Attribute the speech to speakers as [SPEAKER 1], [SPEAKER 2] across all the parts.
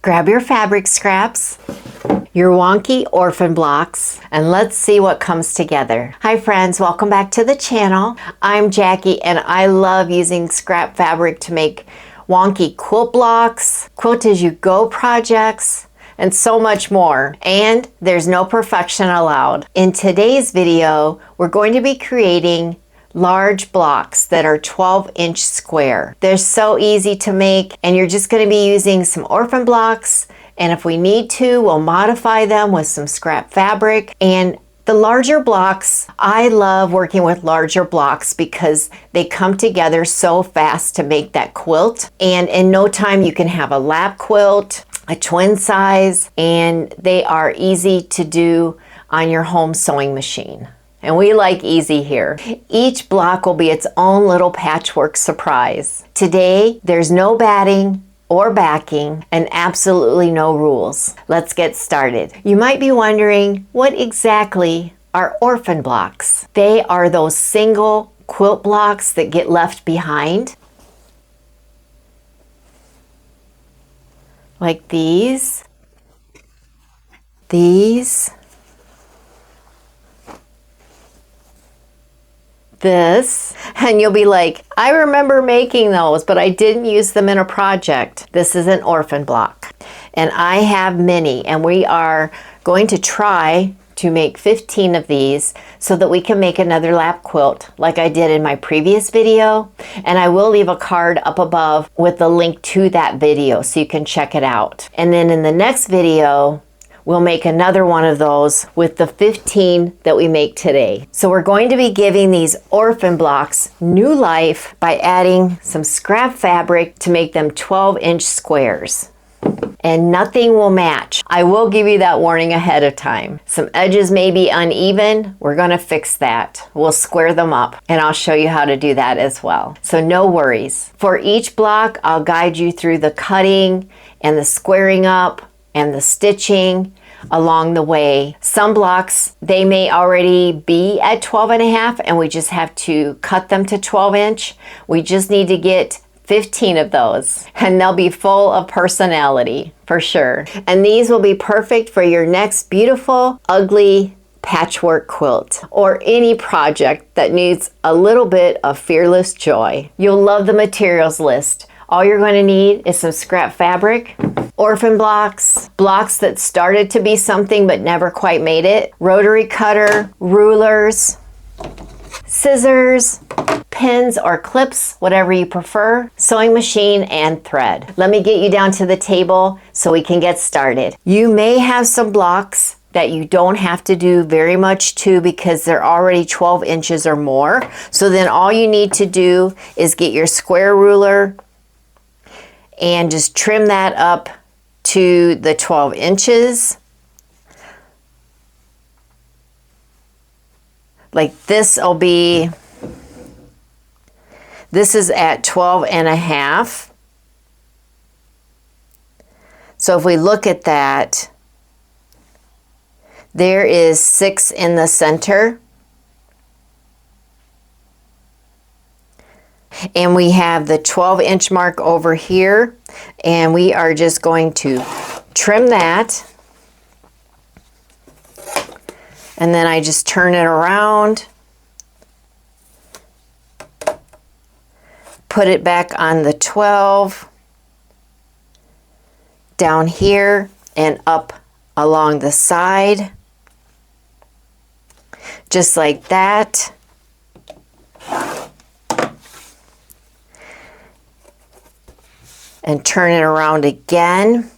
[SPEAKER 1] Grab your fabric scraps, your wonky orphan blocks, and let's see what comes together. Hi friends, welcome back to the channel. I'm Jackie and I love using scrap fabric to make wonky quilt blocks, quilt as you go projects, and so much more. And there's no perfection allowed. In today's video, we're going to be creating large blocks that are 12-inch square. They're so easy to make, and you're just going to be using some orphan blocks, and if we need to, we'll modify them with some scrap fabric. And the larger blocks, I love working with larger blocks because they come together so fast to make that quilt, and in no time you can have a lap quilt, a twin size, and they are easy to do on your home sewing machine. And we like easy here. Each block will be its own little patchwork surprise. Today, there's no batting or backing and absolutely no rules. Let's get started. You might be wondering, what exactly are orphan blocks? They are those single quilt blocks that get left behind. Like these. This, and you'll be like, I remember making those, but I didn't use them in a project. This is an orphan block, and I have many, and we are going to try to make 15 of these so that we can make another lap quilt like I did in my previous video, and I will leave a card up above with the link to that video so you can check it out. And then in the next video, we'll make another one of those with the 15 that we make today. So we're going to be giving these orphan blocks new life by adding some scrap fabric to make them 12-inch squares. And nothing will match. I will give you that warning ahead of time. Some edges may be uneven. We're gonna fix that. We'll square them up, and I'll show you how to do that as well. So no worries. For each block, I'll guide you through the cutting and the squaring up and the stitching along the way. Some blocks, they may already be at 12.5 and we just have to cut them to 12-inch. We just need to get 15 of those, and they'll be full of personality for sure. And these will be perfect for your next beautiful, ugly patchwork quilt or any project that needs a little bit of fearless joy. You'll love the materials list. All you're going to need is some scrap fabric, orphan blocks, blocks that started to be something but never quite made it, rotary cutter, rulers, scissors, pins or clips, whatever you prefer, sewing machine, and thread. Let me get you down to the table so we can get started. You may have some blocks that you don't have to do very much to because they're already 12 inches or more. So then all you need to do is get your square ruler and just trim that up to the 12 inches. Like this will be, this is at 12.5. So if we look at that, there is 6 in the center. And we have the 12-inch mark over here, and we are just going to trim that. And then I just turn it around, put it back on the 12, down here and up along the side, just like that. And turn it around again,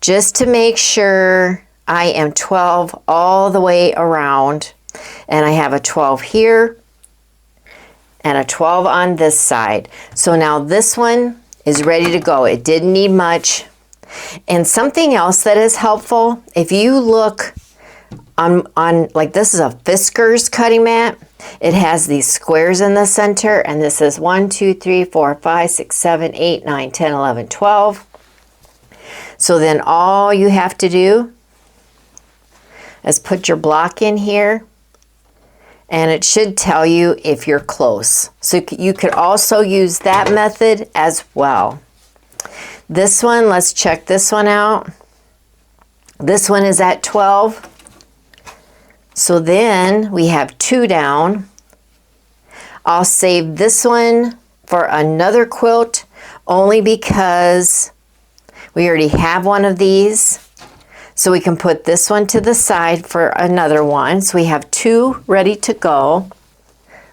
[SPEAKER 1] just to make sure I am 12 all the way around. And I have a 12 here and a 12 on this side. So now this one is ready to go. It didn't need much. And something else that is helpful, if you look on like this is a Fisker's cutting mat. It has these squares in the center, and this is 1, 2, 3, 4, 5, 6, 7, 8, 9, 10, 11, 12. So then all you have to do is put your block in here, and it should tell you if you're close. So you could also use that method as well. This one, let's check this one out. This one is at 12. So then we have 2 down. I'll save this one for another quilt only because we already have one of these. So we can put this one to the side for another one. So we have 2 ready to go.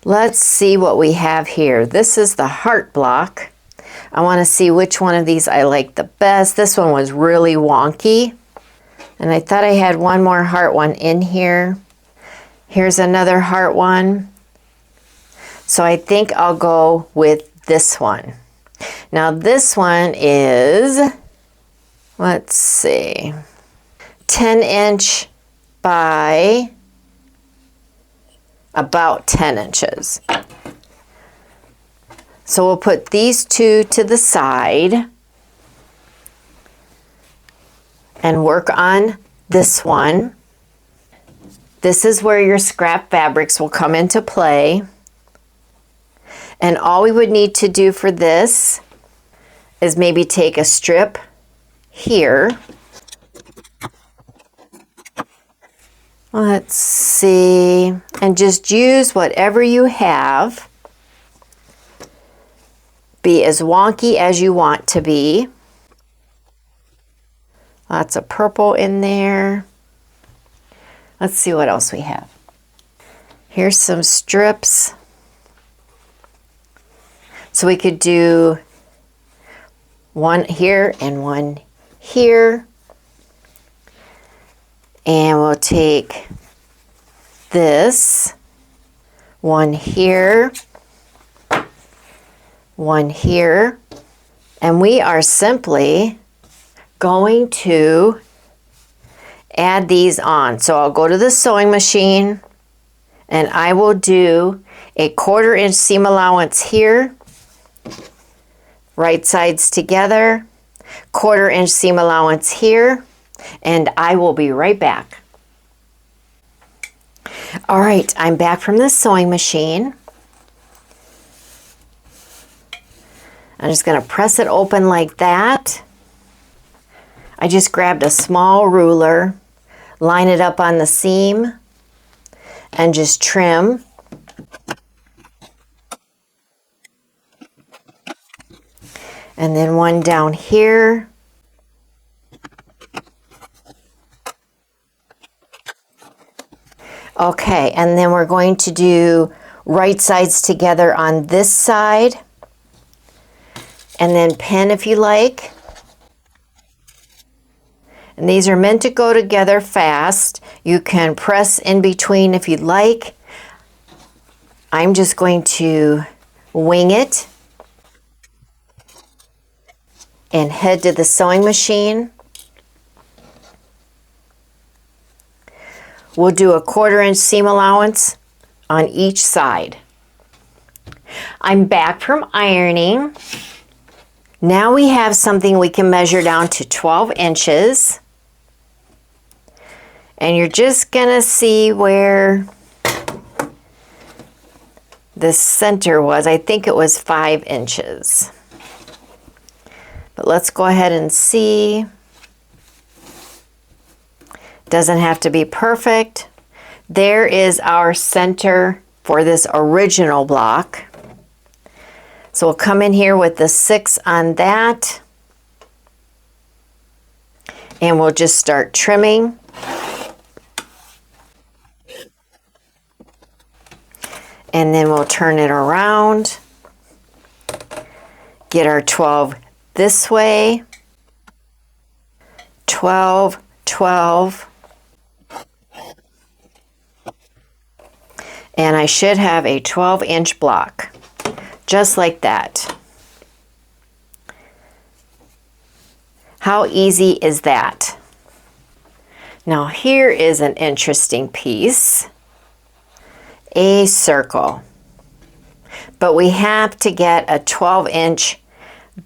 [SPEAKER 1] Let's see what we have here. This is the heart block. I want to see which one of these I like the best. This one was really wonky. And I thought I had one more heart one in here. Here's another heart one. So I think I'll go with this one. Now this one is, let's see, 10" by about 10 inches. So we'll put these 2 to the side and work on this one. This is where your scrap fabrics will come into play. And all we would need to do for this is maybe take a strip here. Let's see, and just use whatever you have. Be as wonky as you want to be. Lots of purple in there. Let's see what else we have. Here's some strips. So we could do one here and one here. And we'll take this, one here, one here, and we are simply going to add these on. So I'll go to the sewing machine and I will do a 1/4 inch seam allowance here, right sides together, 1/4 inch seam allowance here, and I will be right back. All right, I'm back from the sewing machine. I'm just going to press it open like that. I just grabbed a small ruler, line it up on the seam, and just trim. And then one down here. Okay, and then we're going to do right sides together on this side. And then pin if you like. And these are meant to go together fast. You can press in between if you'd like. I'm just going to wing it and head to the sewing machine. We'll do a 1/4 inch seam allowance on each side. I'm back from ironing. Now we have something we can measure down to 12 inches. And you're just gonna see where the center was. I think it was 5 inches. But let's go ahead and see. Doesn't have to be perfect. There is our center for this original block. So we'll come in here with the 6 on that. And we'll just start trimming. And then we'll turn it around. Get our 12 this way. 12, 12. And I should have a 12-inch block, just like that. How easy is that? Now here is an interesting piece, a circle. But we have to get a 12-inch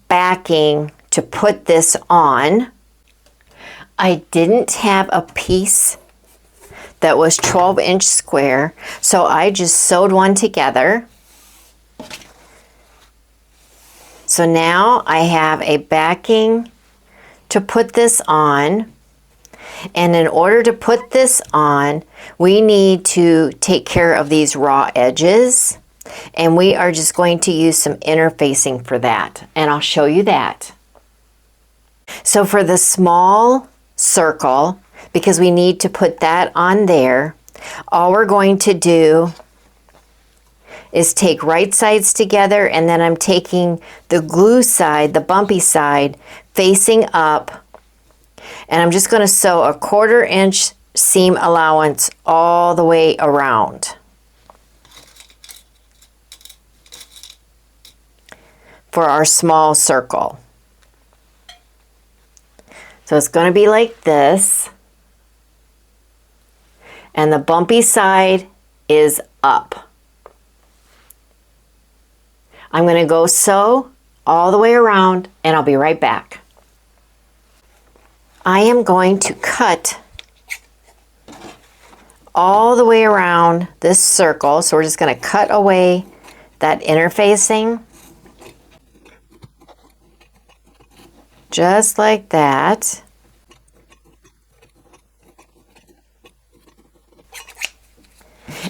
[SPEAKER 1] backing to put this on. I didn't have a piece that was 12-inch square, so I just sewed one together. So now I have a backing to put this on. And in order to put this on, we need to take care of these raw edges. And we are just going to use some interfacing for that. And I'll show you that. So for the small circle, because we need to put that on there, all we're going to do is take right sides together, and then I'm taking the glue side, the bumpy side, facing up, and I'm just going to sew a 1/4 inch seam allowance all the way around for our small circle. So it's going to be like this, and the bumpy side is up. I'm going to go sew all the way around, and I'll be right back. I am going to cut all the way around this circle. So we're just going to cut away that interfacing. Just like that.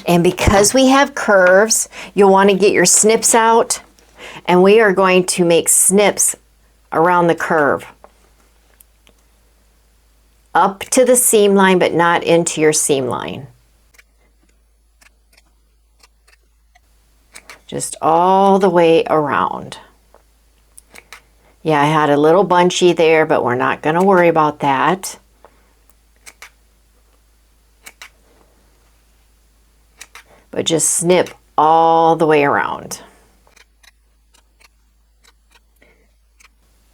[SPEAKER 1] And because we have curves, you'll want to get your snips out. And we are going to make snips around the curve. Up to the seam line, but not into your seam line. Just all the way around. Yeah, I had a little bunchy there, but we're not going to worry about that. But just snip all the way around.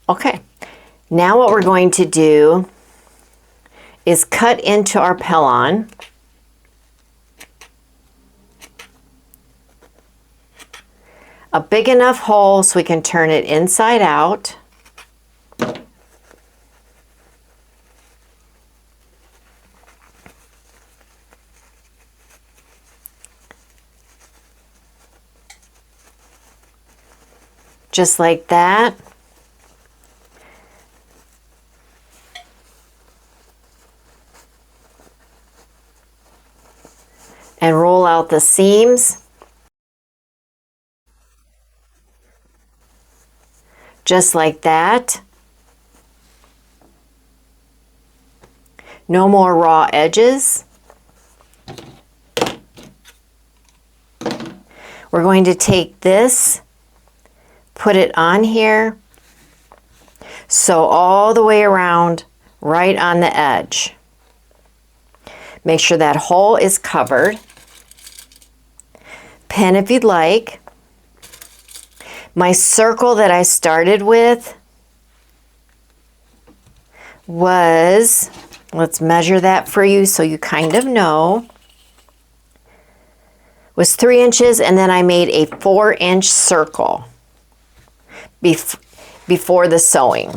[SPEAKER 1] Okay, now what we're going to do is cut into our pellon. A big enough hole so we can turn it inside out. Just like that. And roll out the seams. Just like that. No more raw edges. We're going to take this, put it on here, sew all the way around, right on the edge. Make sure that hole is covered. Pin if you'd like. My circle that I started with was, let's measure that for you so you kind of know, was 3 inches, and then I made a 4-inch circle before the sewing.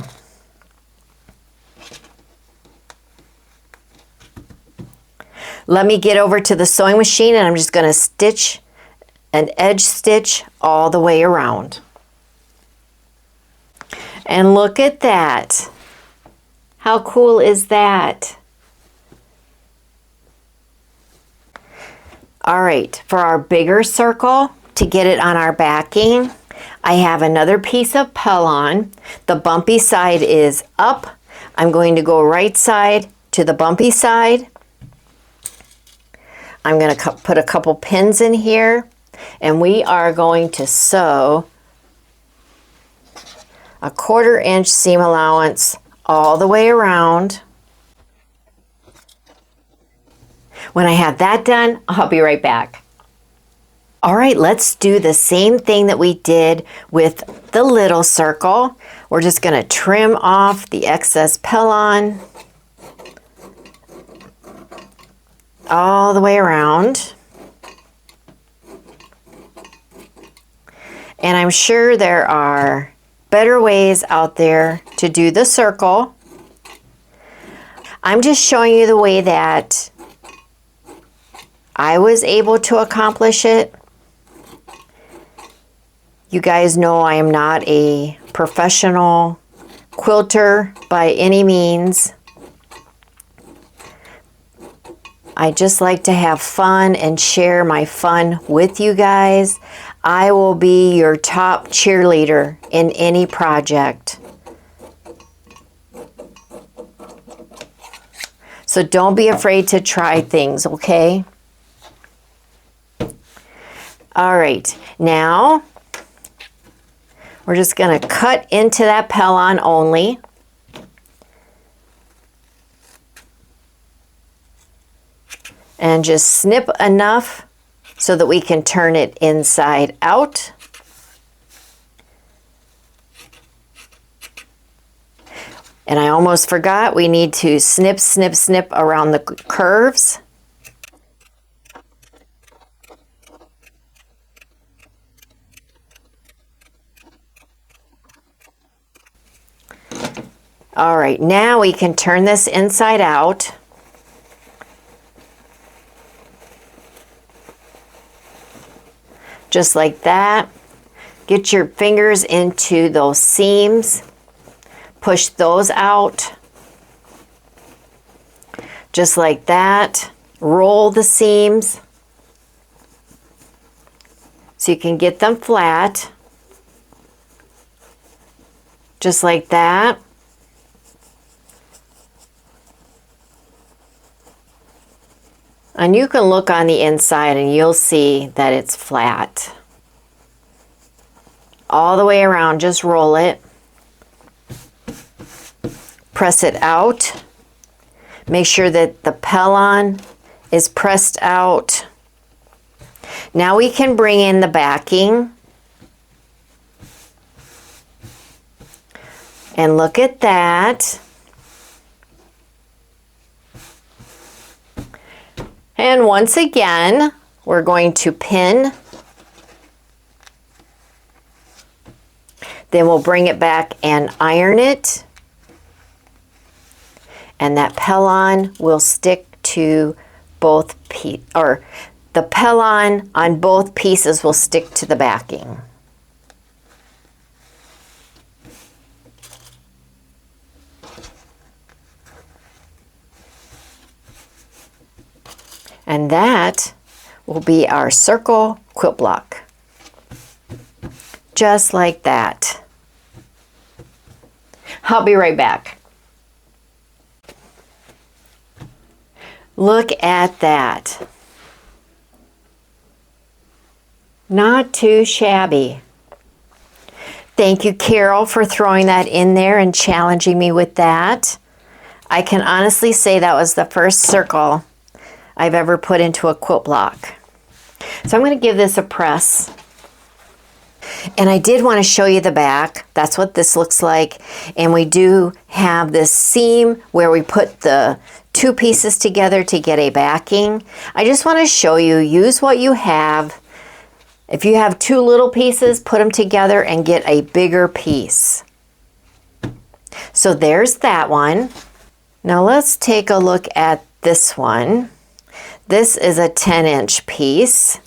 [SPEAKER 1] Let me get over to the sewing machine, and I'm just going to stitch an edge stitch all the way around. And look at that. How cool is that? All right, for our bigger circle, to get it on our backing, I have another piece of pellon. The bumpy side is up. I'm going to go right side to the bumpy side. I'm going to put a couple pins in here, and we are going to sew a 1/4 inch seam allowance all the way around. When I have that done, I'll be right back. All right, let's do the same thing that we did with the little circle. We're just going to trim off the excess pellon all the way around. And I'm sure there are better ways out there to do the circle. I'm just showing you the way that I was able to accomplish it. You guys know I am not a professional quilter by any means. I just like to have fun and share my fun with you guys. I will be your top cheerleader in any project. So don't be afraid to try things, okay? All right, now we're just going to cut into that pellon only. And just snip enough so that we can turn it inside out. And I almost forgot, we need to snip, snip, snip around the curves. All right, now we can turn this inside out. Just like that. Get your fingers into those seams. Push those out. Just like that. Roll the seams so you can get them flat. Just like that. And you can look on the inside and you'll see that it's flat. All the way around, just roll it. Press it out. Make sure that the pellon is pressed out. Now we can bring in the backing. And look at that. And once again, we're going to pin. Then we'll bring it back and iron it. And that pellon will stick to both pieces, or the pellon on both pieces will stick to the backing. And that will be our circle quilt block. Just like that. I'll be right back. Look at that. Not too shabby. Thank you, Carol, for throwing that in there and challenging me with that. I can honestly say that was the first circle I've ever put into a quilt block. So I'm going to give this a press. And I did want to show you the back. That's what this looks like. And we do have this seam where we put the two pieces together to get a backing. I just want to show you, use what you have. If you have two little pieces, put them together and get a bigger piece. So there's that one. Now let's take a look at this one. This is a 10-inch piece.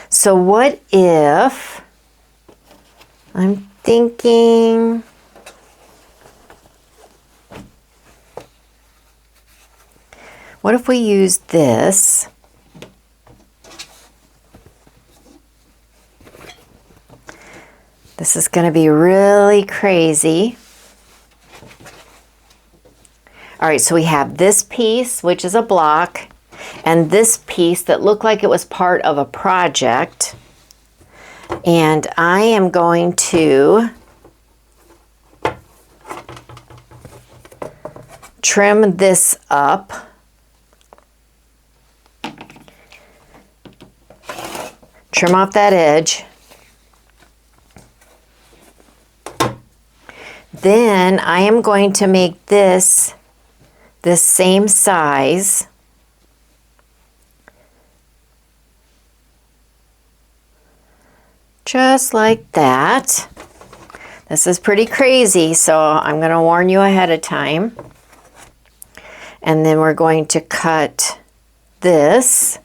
[SPEAKER 1] So what if, I'm thinking, what if we use this? This is going to be really crazy. All right, so we have this piece, which is a block, and this piece that looked like it was part of a project. And I am going to trim this up. Trim off that edge. Then I am going to make this the same size. Just like that. This is pretty crazy, so I'm going to warn you ahead of time. And then we're going to cut this.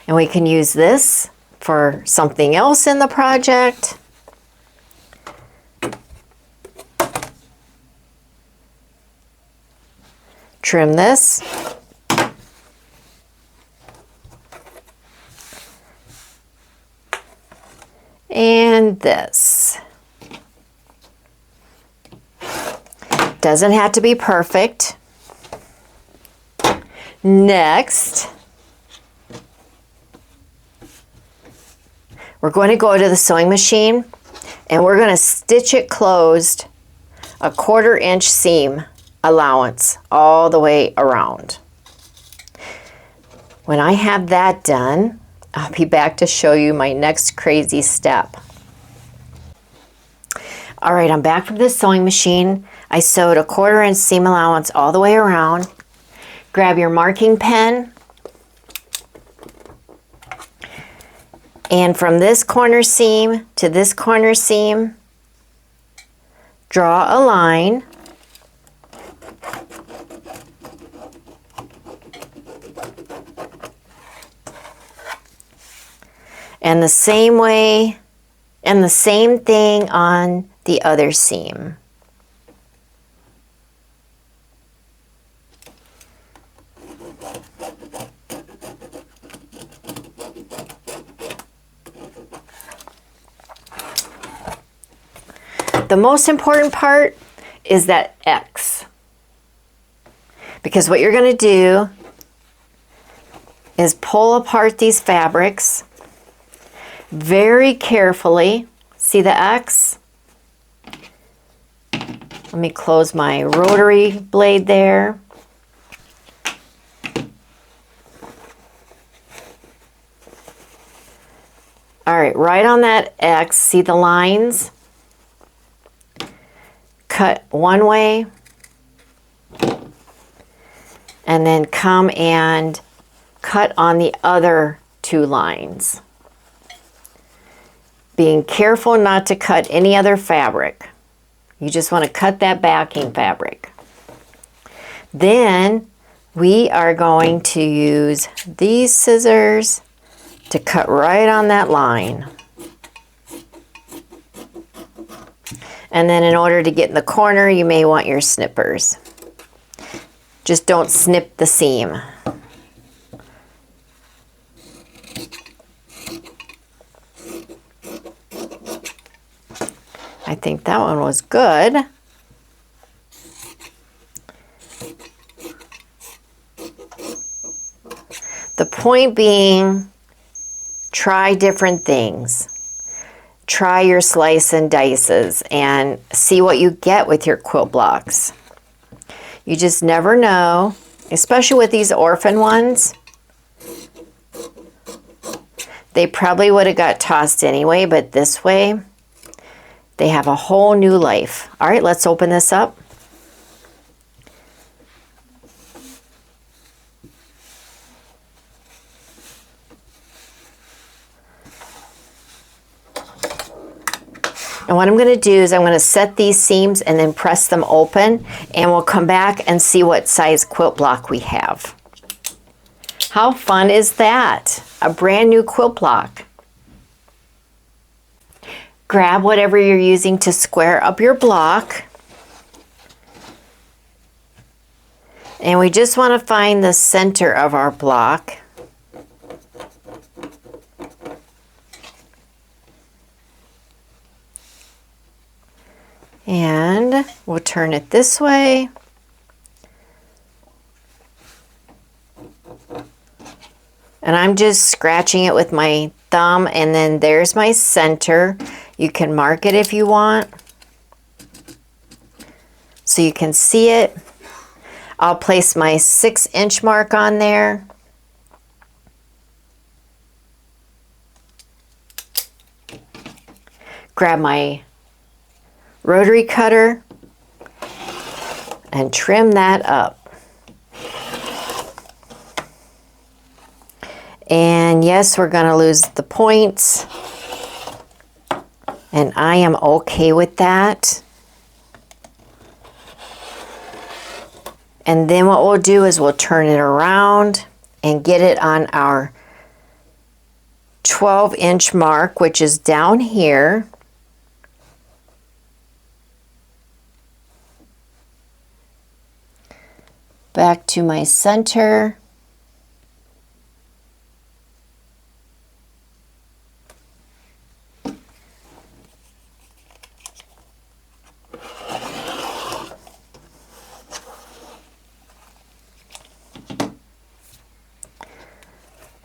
[SPEAKER 1] And we can use this for something else in the project. Trim this. And this. Doesn't have to be perfect. Next, we're going to go to the sewing machine and we're going to stitch it closed, a 1/4 inch seam allowance all the way around. When I have that done, I'll be back to show you my next crazy step. All right, I'm back from the sewing machine. I sewed a 1/4 inch seam allowance all the way around. Grab your marking pen, and from this corner seam to this corner seam, draw a line. And the same way, and the same thing on the other seam. The most important part is that X. Because what you're going to do is pull apart these fabrics very carefully. See the X? Let me close my rotary blade there. All right, right on that X, see the lines? Cut one way, and then come and cut on the other 2 lines. Being careful not to cut any other fabric. You just want to cut that backing fabric. Then we are going to use these scissors to cut right on that line. And then in order to get in the corner, you may want your snippers. Just don't snip the seam. I think that one was good. The point being, try different things. Try your slice and dices and see what you get with your quilt blocks. You just never know, especially with these Orphan ones. They probably would have got tossed anyway, but this way, they have a whole new life. All right, let's open this up. And what I'm going to do is I'm going to set these seams and then press them open, and we'll come back and see what size quilt block we have. How fun is that? A brand new quilt block. Grab whatever you're using to square up your block. And we just want to find the center of our block. And we'll turn it this way. And I'm just scratching it with my thumb, and then there's my center. You can mark it if you want, so you can see it. I'll place my 6-inch mark on there. Grab my rotary cutter and trim that up. And yes, we're going to lose the points, and I am okay with that. And then what we'll do is we'll turn it around and get it on our 12-inch mark, which is down here. Back to my center.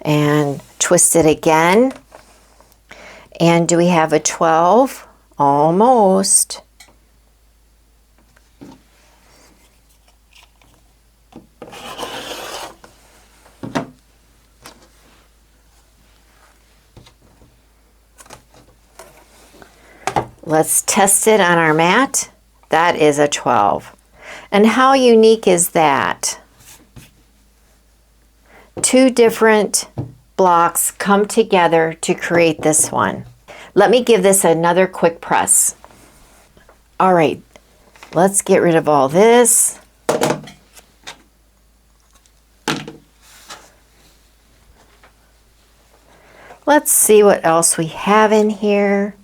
[SPEAKER 1] And twist it again. And do we have a 12? Almost. Let's test it on our mat. That is a 12. And how unique is that? Two different blocks come together to create this one. Let me give this another quick press. All right, let's get rid of all this. Let's see what else we have in here.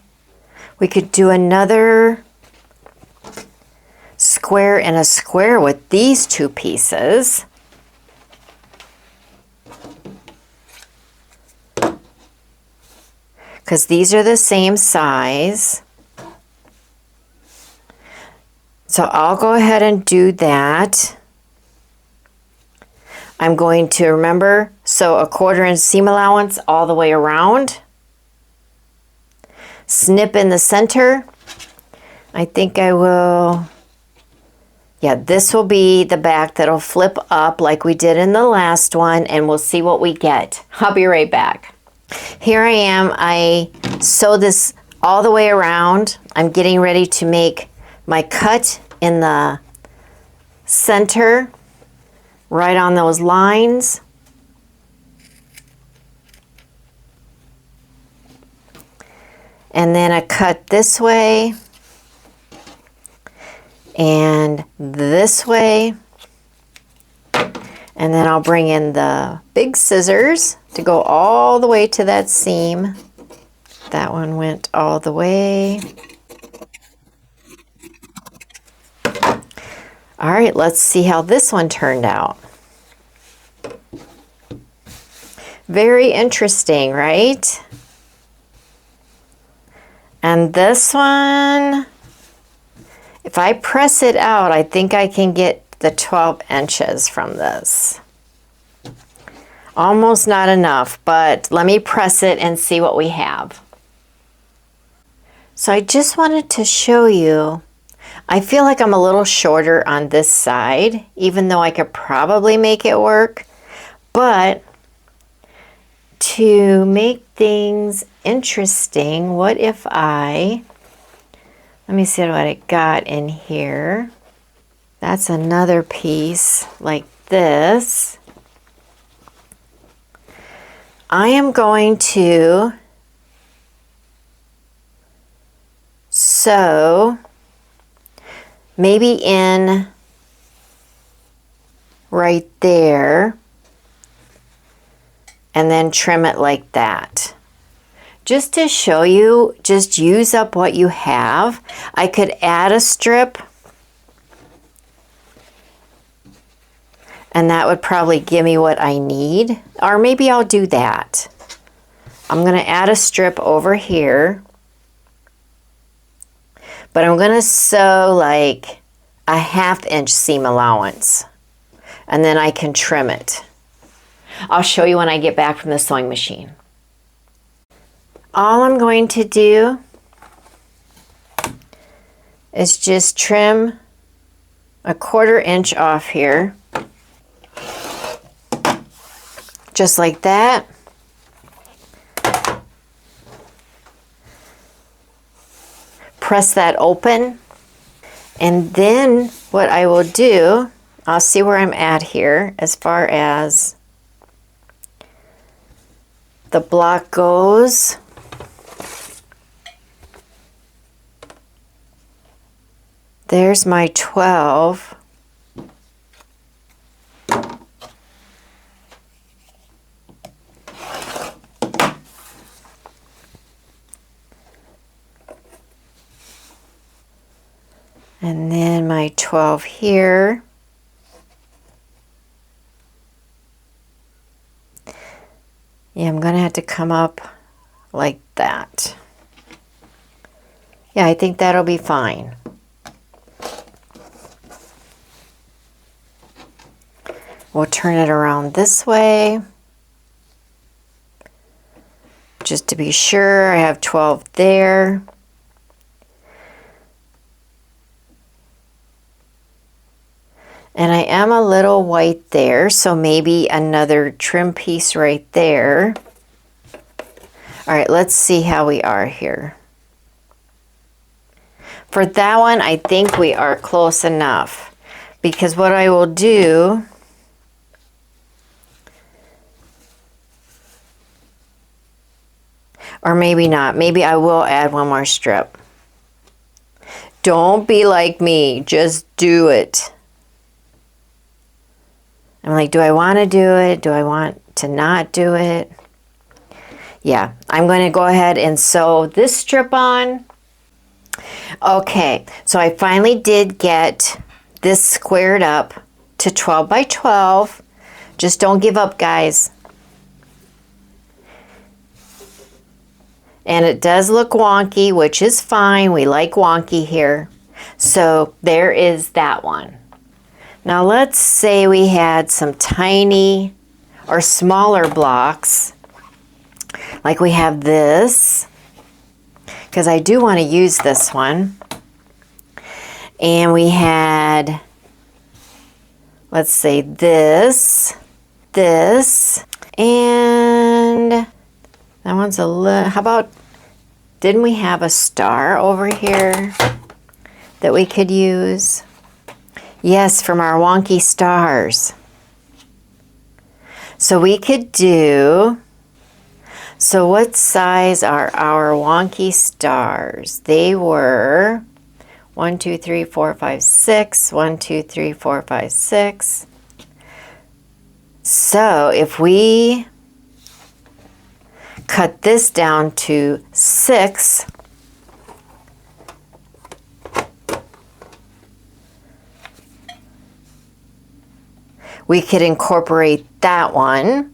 [SPEAKER 1] We could do another square and a square with these two pieces. Because these are the same size. So I'll go ahead and do that. I'm going to remember, so a 1/4 inch seam allowance all the way around. Snip in the center. I think I will, yeah, this will be the back that'll flip up like we did in the last one, and we'll see what we get. I'll be right back. Here I am. I sew this all the way around. I'm getting ready to make my cut in the center, right on those lines. And then a cut this way and this way. And then I'll bring in the big scissors to go all the way to that seam. That one went all the way. All right, let's see how this one turned out. Very interesting, right? And this one, if I press it out, I think I can get the 12 inches from this. Almost not enough, but let me press it and see what we have. So I just wanted to show you, I feel like I'm a little shorter on this side, even though I could probably make it work. But to make things interesting, what if let me see what I got in here. That's another piece like this. I am going to sew maybe in right there and then trim it like that. Just to show you, just use up what you have. I could add a strip, and that would probably give me what I need. Or maybe I'll do that. I'm going to add a strip over here. But I'm going to sew like a 1/2 inch seam allowance. And then I can trim it. I'll show you when I get back from the sewing machine. All I'm going to do is just trim a 1/4 inch off here. Just like that. Press that open. And then what I will do, I'll see where I'm at here as far as the block goes. There's my 12. And then my 12 here. Yeah, I'm going to have to come up like that. Yeah, I think that'll be fine. We'll turn it around this way. Just to be sure, I have 12 there. And I am a little white there, so maybe another trim piece right there. All right, let's see how we are here. For that one, I think we are close enough, because what I will do, or maybe not, maybe I will add one more strip. Don't be like me, just do it. I'm like, do I want to do it? Do I want to not do it? Yeah, I'm going to go ahead and sew this strip on. Okay, so I finally did get this squared up to 12 by 12. Just don't give up, guys. And it does look wonky, which is fine. We like wonky here. So there is that one. Now let's say we had some tiny or smaller blocks, like we have this, because I do want to use this one. And we had, let's say this, and that one's a little, how about, didn't we have a star over here that we could use? Yes, from our wonky stars. So we could do, so what size are our wonky stars? They were 1, 2, 3, 4, 5, 6. 1, 2, 3, 4, 5, 6. So if we cut this down to 6, we could incorporate that one.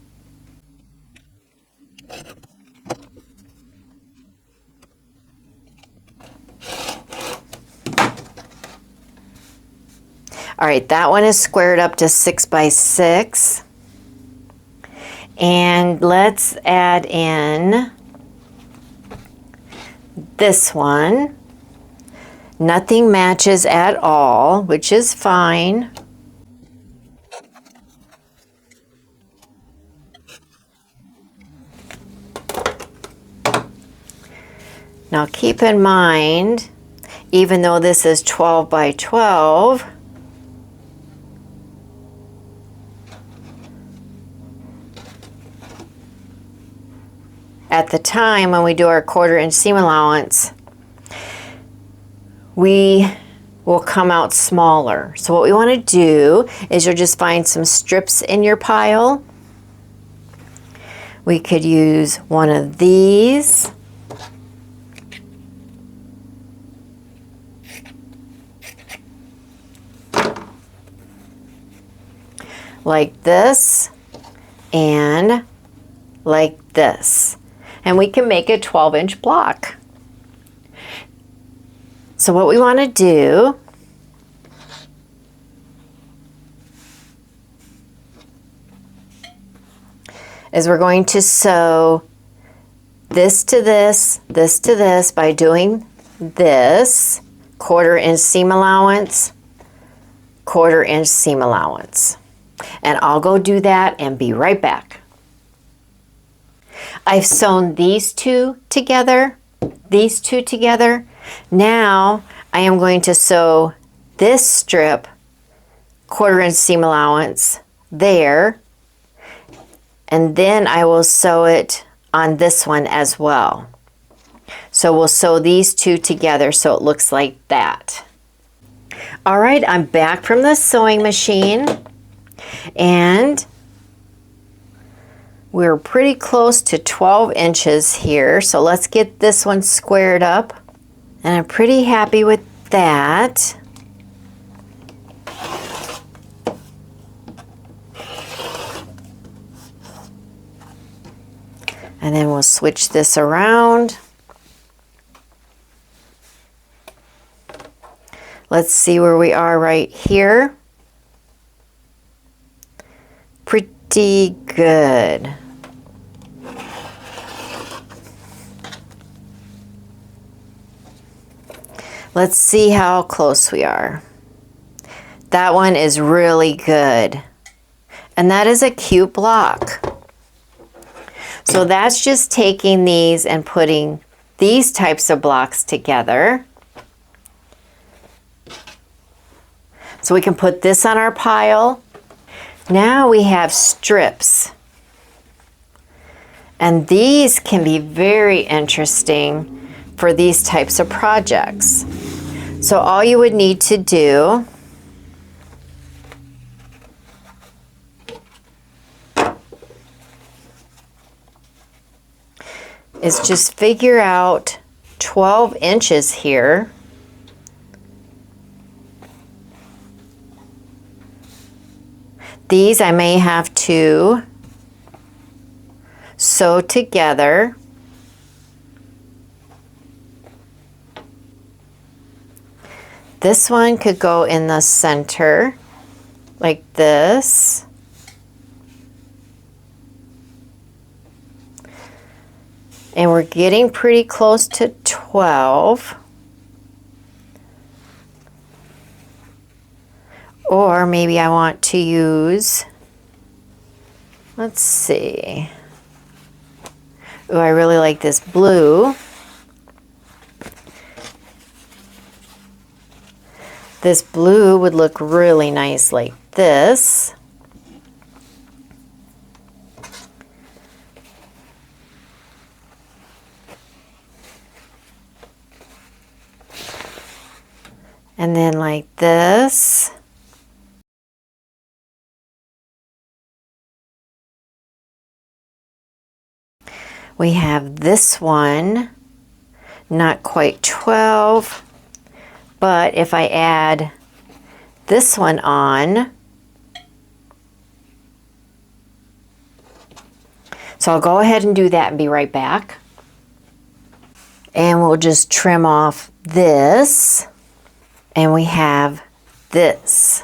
[SPEAKER 1] All right, that one is squared up to 6 by 6. And let's add in this one. Nothing matches at all, which is fine. Now keep in mind, even though this is 12 by 12, at the time when we do our 1/4 inch seam allowance, we will come out smaller. So what we want to do is you'll just find some strips in your pile. We could use one of these. Like this and like this. And we can make a 12-inch block. So what we want to do is we're going to sew this to this, this to this by doing this 1/4 inch seam allowance, 1/4 inch seam allowance. And I'll go do that and be right back. I've sewn these two together. Now I am going to sew this strip 1/4 inch seam allowance there, and then I will sew it on this one as well. So we'll sew these two together so it looks like that. All right, I'm back from the sewing machine, and we're pretty close to 12 inches here. So let's get this one squared up, and I'm pretty happy with that. And then we'll switch this around. Let's see where we are right here. Pretty good. Let's see how close we are. That one is really good. And that is a cute block. So that's just taking these and putting these types of blocks together. So we can put this on our pile. Now we have strips. And these can be very interesting for these types of projects. So all you would need to do is just figure out 12 inches here. These I may have to sew together. This one could go in the center like this. And we're getting pretty close to 12. Or maybe I want to use, let's see. Ooh, I really like this blue. This blue would look really nice like this. And then like this. We have this one, not quite 12, but if I add this one on, so I'll go ahead and do that and be right back. And we'll just trim off this, and we have this,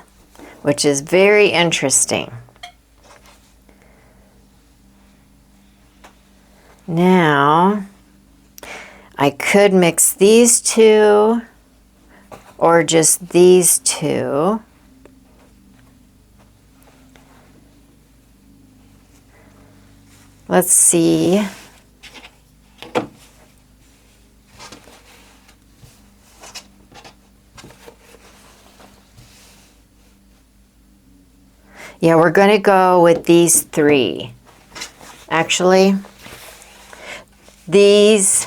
[SPEAKER 1] which is very interesting. Now, I could mix these two or just these two. Let's see. Yeah, we're going to go with these three. Actually, these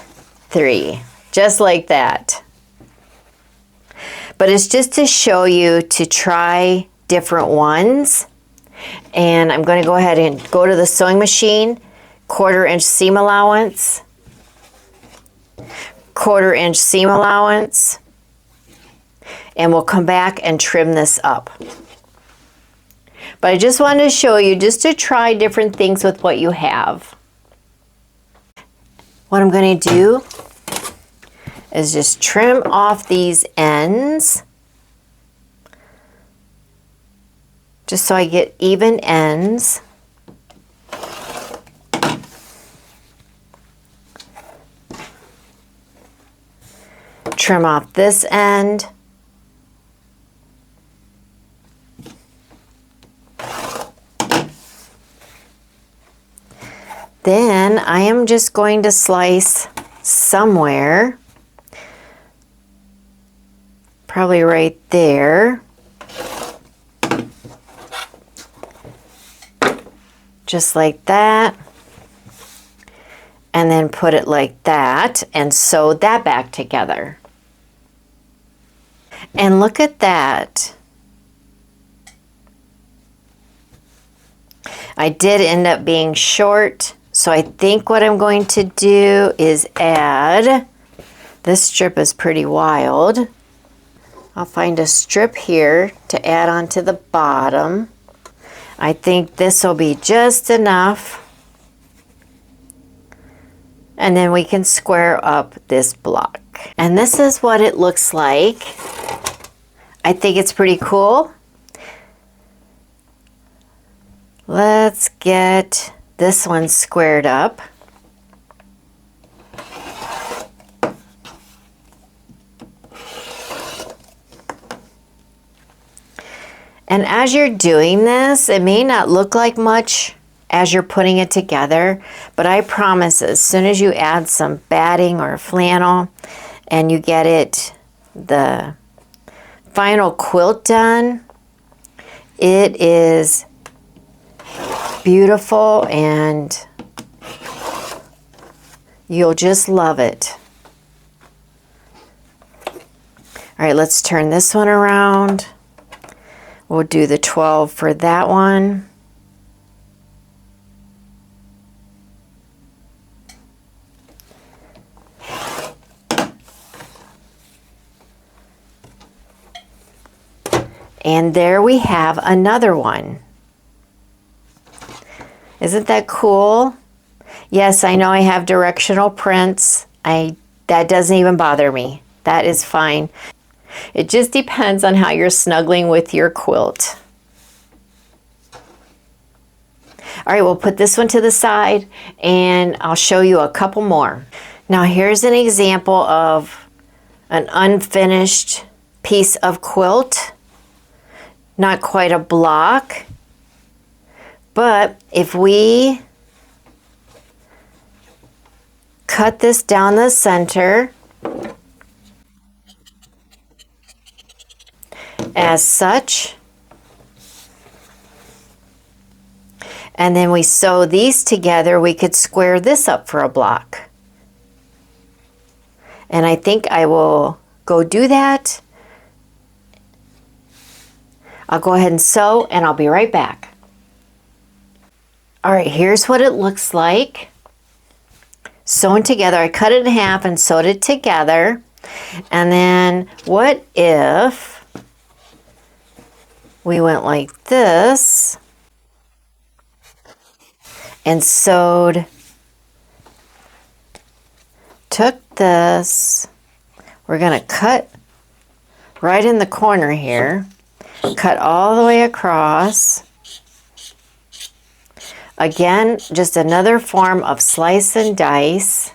[SPEAKER 1] three, just like that. But it's just to show you to try different ones. And I'm going to go ahead and go to the sewing machine, 1/4 inch seam allowance, 1/4 inch seam allowance, and we'll come back and trim this up. But I just wanted to show you just to try different things with what you have. What I'm going to do is just trim off these ends, just so I get even ends. Trim off this end. Then I am just going to slice somewhere, probably right there, just like that, and then put it like that and sew that back together. And look at that. I did end up being short. So I think what I'm going to do is add, this strip is pretty wild. I'll find a strip here to add onto the bottom. I think this will be just enough. And then we can square up this block. And this is what it looks like. I think it's pretty cool. Let's get this one squared up. And as you're doing this, it may not look like much as you're putting it together, but I promise as soon as you add some batting or flannel and you get it, the final quilt done, it is beautiful and you'll just love it. All right, let's turn this one around. We'll do the 12 for that one. And there we have another one. Isn't that cool? Yes, I know I have directional prints. That doesn't even bother me. That is fine. It just depends on how you're snuggling with your quilt. All right, we'll put this one to the side and I'll show you a couple more. Now here's an example of an unfinished piece of quilt. Not quite a block, but if we cut this down the center as such, and then we sew these together, we could square this up for a block. And I think I will go do that. I'll go ahead and sew and I'll be right back. All right, here's what it looks like. Sewn together. I cut it in half and sewed it together. And then what if we went like this and sewed, took this, we're going to cut right in the corner here. Cut all the way across. Again, just another form of slice and dice.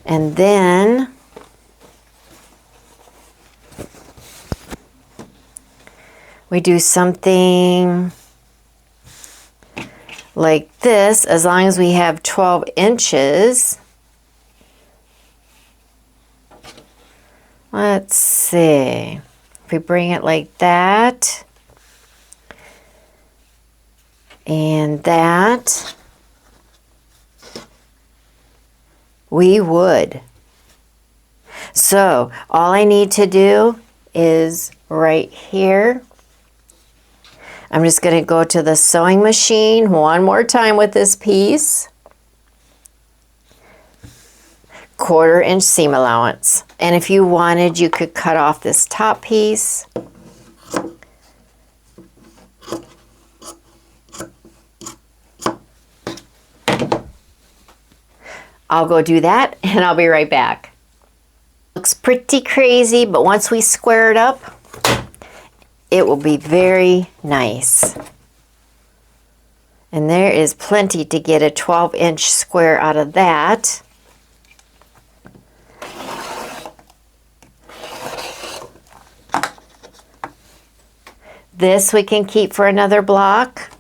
[SPEAKER 1] And then we do something like this, as long as we have 12 inches. Let's see, if we bring it like that, and that, we would. So all I need to do is right here. I'm just going to go to the sewing machine one more time with this piece. 1/4 inch seam allowance. And if you wanted, you could cut off this top piece. I'll go do that and I'll be right back. Looks pretty crazy, but once we square it up, it will be very nice. And there is plenty to get a 12-inch square out of that. This we can keep for another block.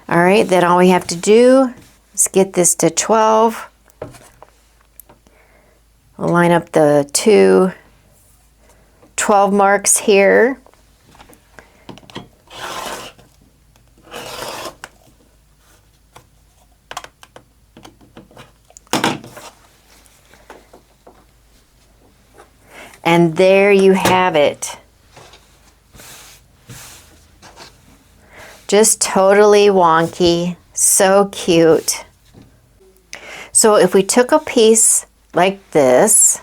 [SPEAKER 1] All right, then all we have to do is get this to 12. We'll line up the two 12 marks here. And there you have it. Just totally wonky, so cute. So if we took a piece like this,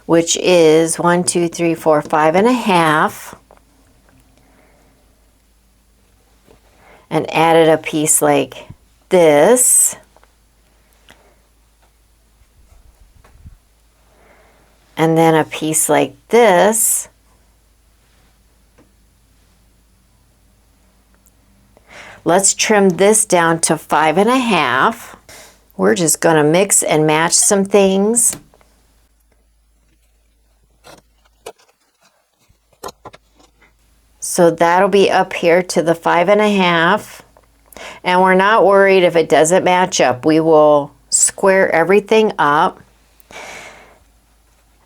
[SPEAKER 1] which is 1, 2, 3, 4, 5 and a half, and added a piece like this. And then a piece like this. Let's trim this down to 5.5. We're just going to mix and match some things. So that'll be up here to the 5.5. And we're not worried if it doesn't match up. We will square everything up.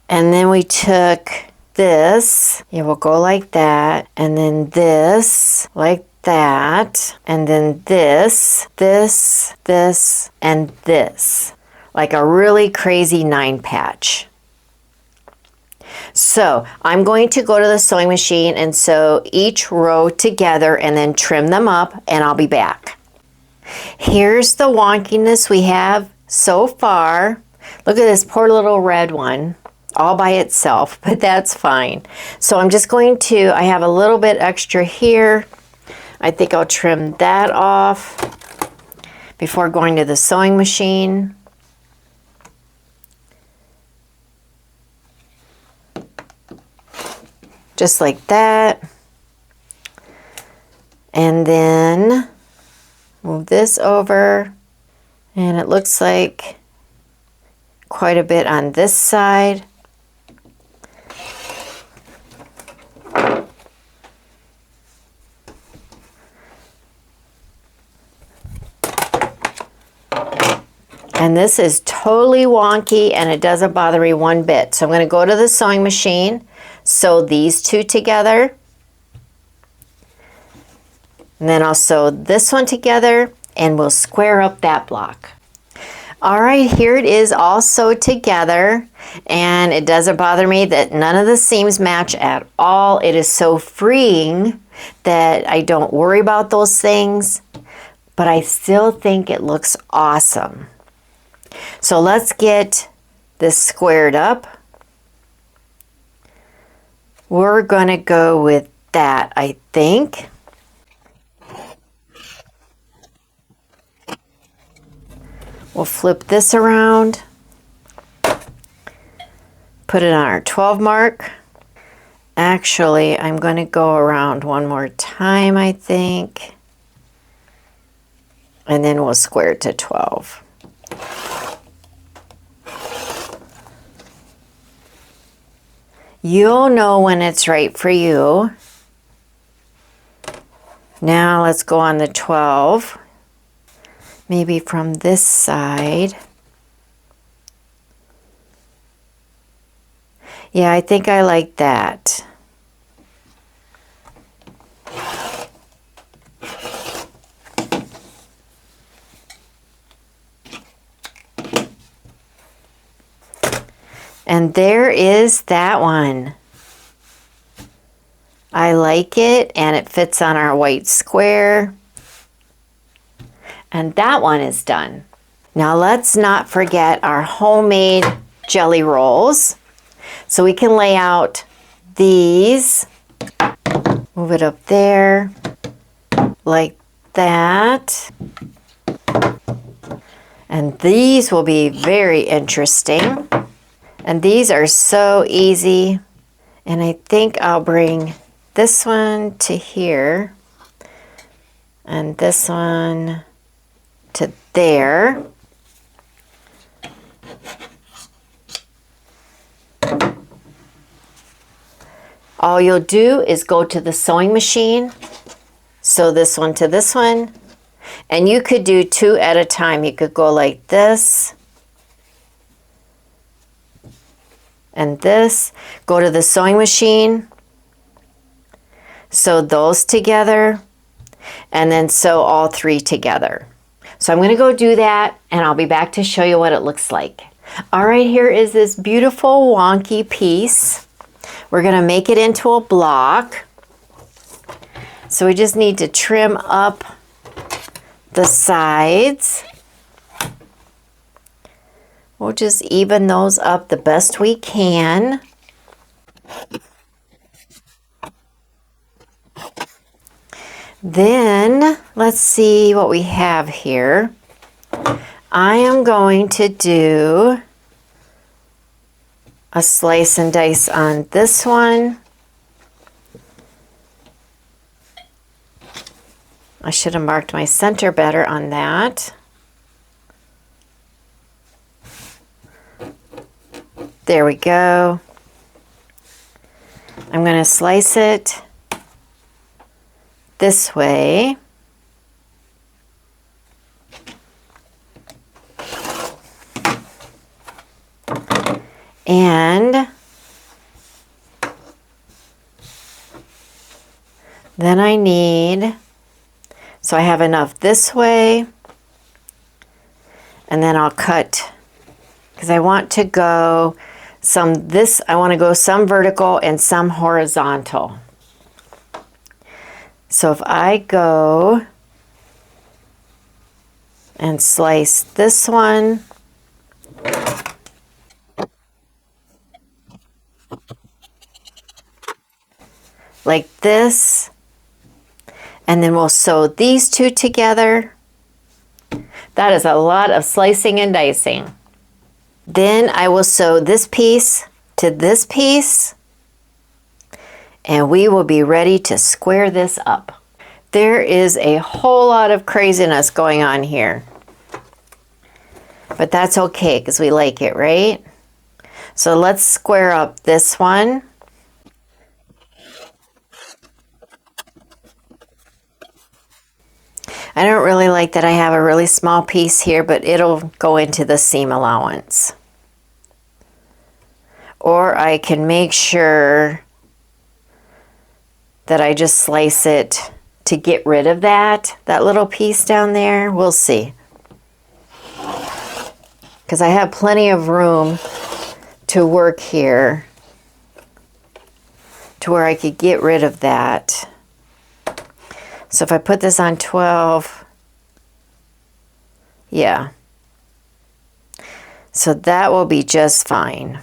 [SPEAKER 1] And then we took this. It will go like that. And then this, like that. And then this, and this. Like a really crazy 9 patch. So I'm going to go to the sewing machine and sew each row together and then trim them up, and I'll be back. Here's the wonkiness we have so far. Look at this poor little red one all by itself, but that's fine. So I'm just going to, I have a little bit extra here. I think I'll trim that off before going to the sewing machine. Just like that. And then move this over. And it looks like quite a bit on this side. And this is totally wonky and it doesn't bother me one bit. So I'm going to go to the sewing machine, sew these two together. And then I'll sew this one together and we'll square up that block. All right, here it is all sewed together, and it doesn't bother me that none of the seams match at all. It is so freeing that I don't worry about those things, but I still think it looks awesome. So let's get this squared up. We're going to go with that, I think. We'll flip this around, put it on our 12 mark. Actually, I'm going to go around one more time, I think, and then we'll square it to 12. You'll know when it's right for you. Now let's go on the 12. Maybe from this side. Yeah, I think I like that. And there is that one. I like it, and it fits on our white square. And that one is done. Now let's not forget our homemade jelly rolls. So we can lay out these, move it up there, like that. And these will be very interesting. And these are so easy. And I think I'll bring this one to here and this one to there. All you'll do is go to the sewing machine, sew this one to this one, and you could do 2 at a time. You could go like this and this. Go to the sewing machine, sew those together, and then sew all 3 together. So I'm going to go do that, and I'll be back to show you what it looks like. All right, here is this beautiful wonky piece. We're going to make it into a block. So we just need to trim up the sides. We'll just even those up the best we can. Then let's see what we have here. I am going to do a slice and dice on this one. I should have marked my center better on that. There we go. I'm going to slice it this way. And then I need, so I have enough this way, and then I'll cut, because I want to go some some vertical and some horizontal. So if I go and slice this one, like this, and then we'll sew these two together. That is a lot of slicing and dicing. Then I will sew this piece to this piece, and we will be ready to square this up. There is a whole lot of craziness going on here, but that's okay because we like it, right? So let's square up this one. I don't really like that I have a really small piece here, but it'll go into the seam allowance. Or I can make sure that I just slice it to get rid of that little piece down there. We'll see. Because I have plenty of room to work here to where I could get rid of that. So if I put this on 12, yeah. So that will be just fine.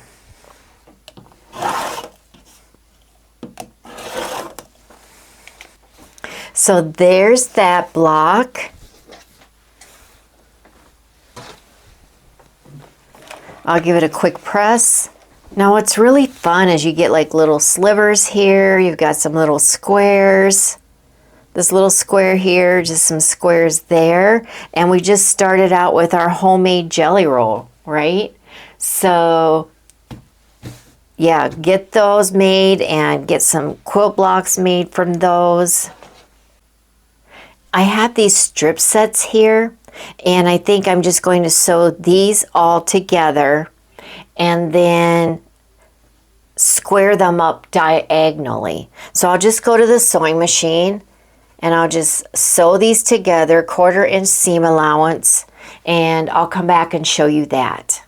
[SPEAKER 1] So there's that block. I'll give it a quick press. Now what's really fun is you get like little slivers here. You've got some little squares. This little square here, just some squares there. And we just started out with our homemade jelly roll, right? So yeah, get those made and get some quilt blocks made from those. I have these strip sets here, and I think I'm just going to sew these all together and then square them up diagonally. So I'll just go to the sewing machine and I'll just sew these together, 1/4 inch seam allowance, and I'll come back and show you that.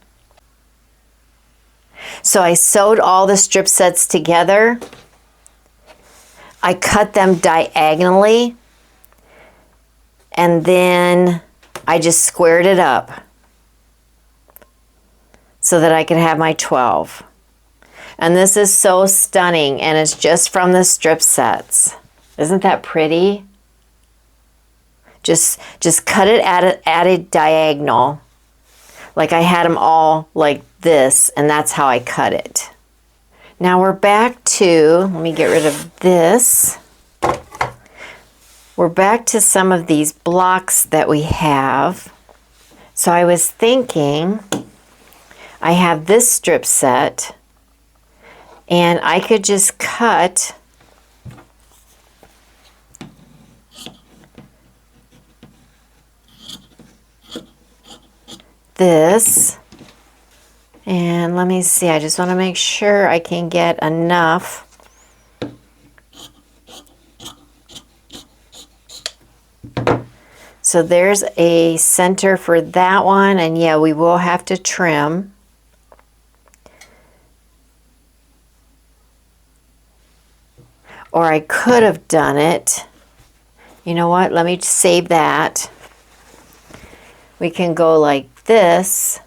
[SPEAKER 1] So I sewed all the strip sets together. I cut them diagonally, and then I just squared it up so that I could have my 12. And this is so stunning, and it's just from the strip sets. Isn't that pretty? Just cut it at a diagonal. Like I had them all like this, and that's how I cut it. Now we're back to, let me get rid of this. We're back to some of these blocks that we have. So I was thinking, I have this strip set, and I could just cut this, and let me see, I just want to make sure I can get enough. So there's a center for that one, and yeah, we will have to trim. Or I could have done it. You know what? Let me save that. We can go like this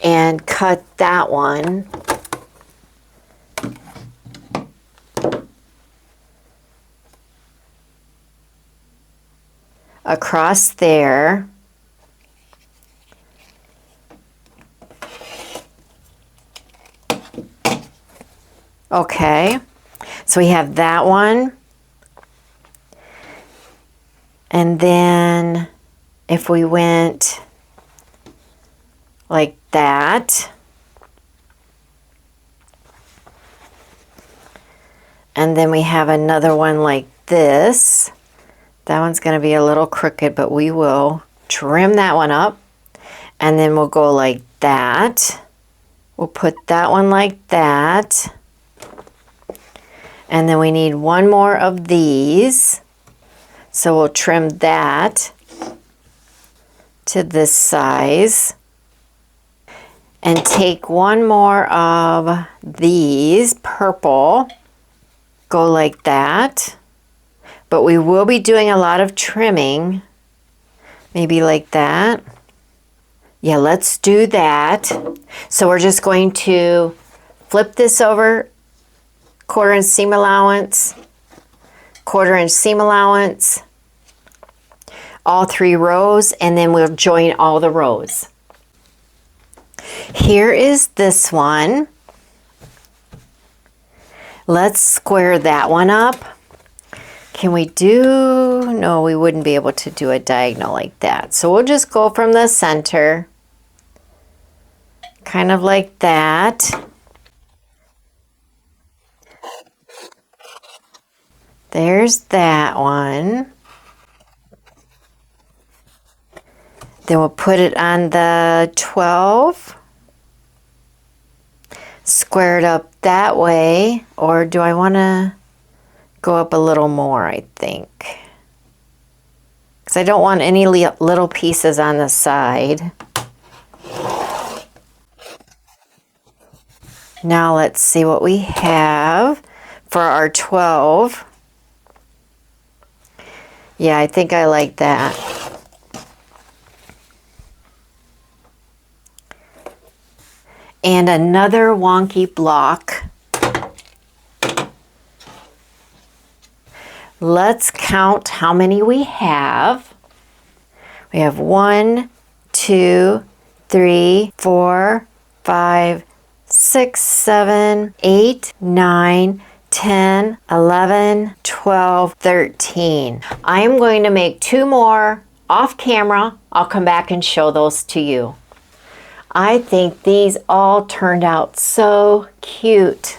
[SPEAKER 1] and cut that one. across there. Okay, so we have that one. And then if we went like that, and then we have another one like this. That one's going to be a little crooked, but we will trim that one up. And then we'll go like that. We'll put that one like that. And then we need one more of these. So we'll trim that to this size. And take one more of these, purple. Go like that. But we will be doing a lot of trimming. Maybe like that. Yeah, let's do that. So we're just going to flip this over, 1/4 inch seam allowance, 1/4 inch seam allowance, all 3 rows, and then we'll join all the rows. Here is this one. Let's square that one up. Can we do, no, we wouldn't be able to do a diagonal like that. So we'll just go from the center, kind of like that. There's that one. Then we'll put it on the 12. Square it up that way, or do I want to go up a little more, I think. Because I don't want any little pieces on the side. Now let's see what we have for our 12. Yeah, I think I like that. And another wonky block. Let's count how many we have. We have 1, 2, 3, 4, 5, 6, 7, 8, 9, 10, 11, 12, 13. I am going to make 2 more off camera. I'll come back and show those to you. I think these all turned out so cute.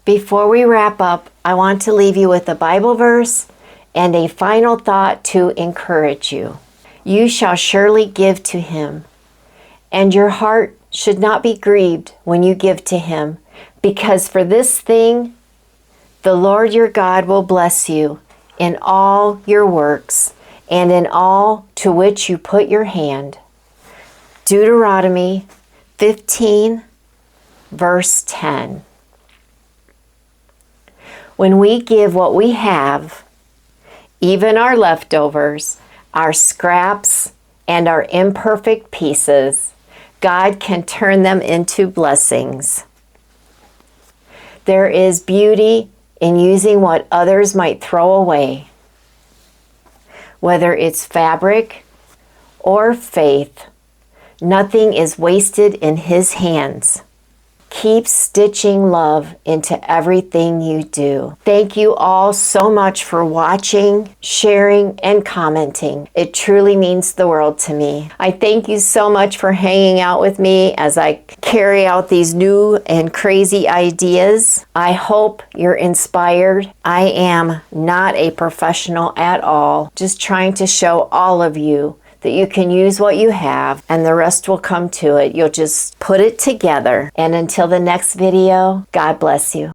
[SPEAKER 1] Before we wrap up, I want to leave you with a Bible verse and a final thought to encourage you. You shall surely give to him, and your heart should not be grieved when you give to him, because for this thing the Lord your God will bless you in all your works and in all to which you put your hand. Deuteronomy 15, verse 10. When we give what we have, even our leftovers, our scraps, and our imperfect pieces, God can turn them into blessings. There is beauty in using what others might throw away, whether it's fabric or faith. Nothing is wasted in his hands. Keep stitching love into everything you do. Thank you all so much for watching, sharing, and commenting. It truly means the world to me. I thank you so much for hanging out with me as I carry out these new and crazy ideas. I hope you're inspired. I am not a professional at all, just trying to show all of you that you can use what you have and the rest will come to it. You'll just put it together. And until the next video, God bless you.